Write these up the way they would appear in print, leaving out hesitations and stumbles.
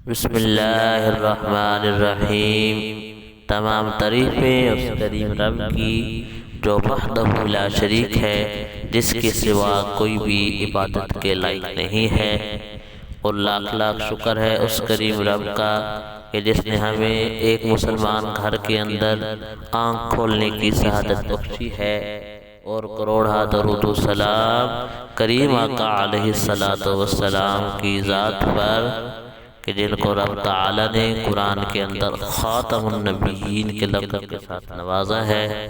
بسم اللہ الرحمن الرحیم۔ تمام تعریفیں اس کریم رب کی جو وحدہ لا شریک ہے، جس کے سوا کوئی بھی عبادت کے لائق نہیں ہے، اور لاکھ لاکھ شکر ہے اس کریم رب کا کہ جس نے ہمیں ایک مسلمان گھر کے اندر آنکھ کھولنے کی سعادت بخشی ہے، اور کروڑا درود و سلام کریم آقا علیہ السلام کی ذات پر کہ جن کو رب تعالی نے قرآن کے اندر خاتم النبیین کے لقب کے ساتھ نوازا ہے،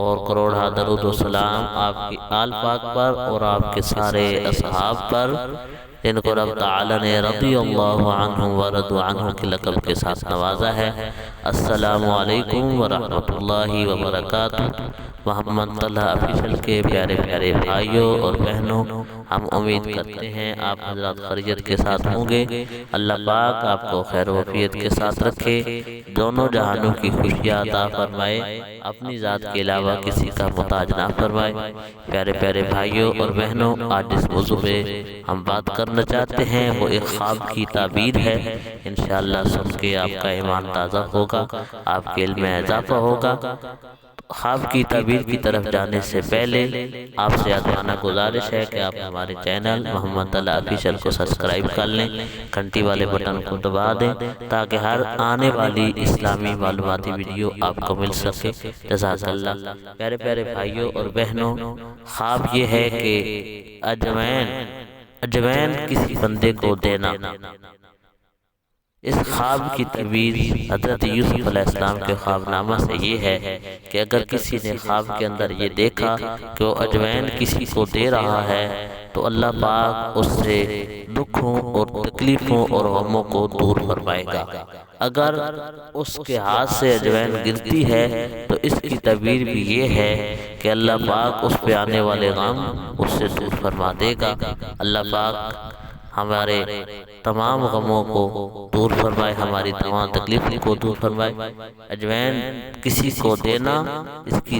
اور کروڑا درود و سلام آپ کی آل پاک پر اور آپ کے سارے اصحاب پر جن کو رب تعالی نے رضی اللہ عنہم ورضوا عنہ کے لقب کے ساتھ نوازا ہے۔ السلام علیکم ورحمۃ اللہ وبرکاتہ۔ محمد طلحہ آفیشل کے پیارے پیارے بھائیوں اور بہنوں، ہم امید کرتے ہیں آپ حضرات خیریت کے ساتھ ہوں گے۔ اللہ پاک آپ کو خیر و عافیت کے ساتھ رکھے، دونوں جہانوں کی خوشیاں عطا فرمائے، اپنی ذات کے علاوہ کسی کا محتاج نہ فرمائے۔ پیارے پیارے بھائیوں اور بہنوں، آج جس موضوع پہ ہم بات کرنا چاہتے ہیں وہ ایک خواب کی تعبیر ہے۔ انشاءاللہ سن کے آپ کا ایمان تازہ ہوگا، آپ کے علم میں اضافہ ہوگا۔ خواب کی تعبیر کی طرف جانے سے پہلے آپ سے یادوانہ گزارش ہے کہ آپ ہمارے چینل محمد طلحہ آفیشل کو سبسکرائب کر لیں، گھنٹی والے بٹن کو دبا دیں تاکہ ہر آنے والی اسلامی معلوماتی ویڈیو آپ کو مل سکے۔ جزاک اللہ۔ پیارے پیارے بھائیوں اور بہنوں، خواب یہ ہے کہ اجوین کسی بندے کو دینا۔ اس خواب کی تعبیر حضرت یوسف علیہ السلام کے خواب نامہ سے یہ ہے کہ اگر کسی نے خواب کے اندر یہ دیکھا کہ وہ اجوین کسی کو دے رہا ہے تو اللہ پاک اس سے دکھوں اور تکلیفوں اور غموں کو دور فرمائے گا۔ اگر اس کے ہاتھ سے اجوین گرتی ہے تو اس کی تعبیر بھی یہ ہے کہ اللہ پاک اس پہ آنے والے غم اس سے دور فرما دے گا۔ اللہ پاک ہمارے تمام غموں کو دور فرمائے، ہماری تمام تکلیفوں کو دور فرمائے۔ اجوین کسی کو دینا، اس کی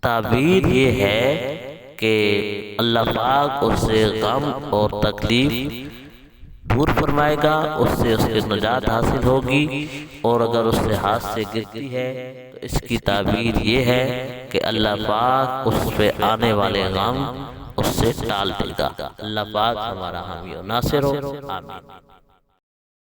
تعبیر یہ ہے کہ اللہ پاک اس سے غم اور تکلیف دور فرمائے گا، اس سے اس کی نجات حاصل ہوگی، اور اگر اس سے ہاتھ سے گرتی ہے تو اس کی تعبیر یہ ہے کہ اللہ پاک اس پہ آنے والے غم اس سے ٹال دے گا۔ اللہ پاک ہمارا حامی و ناصر ہو، آمین۔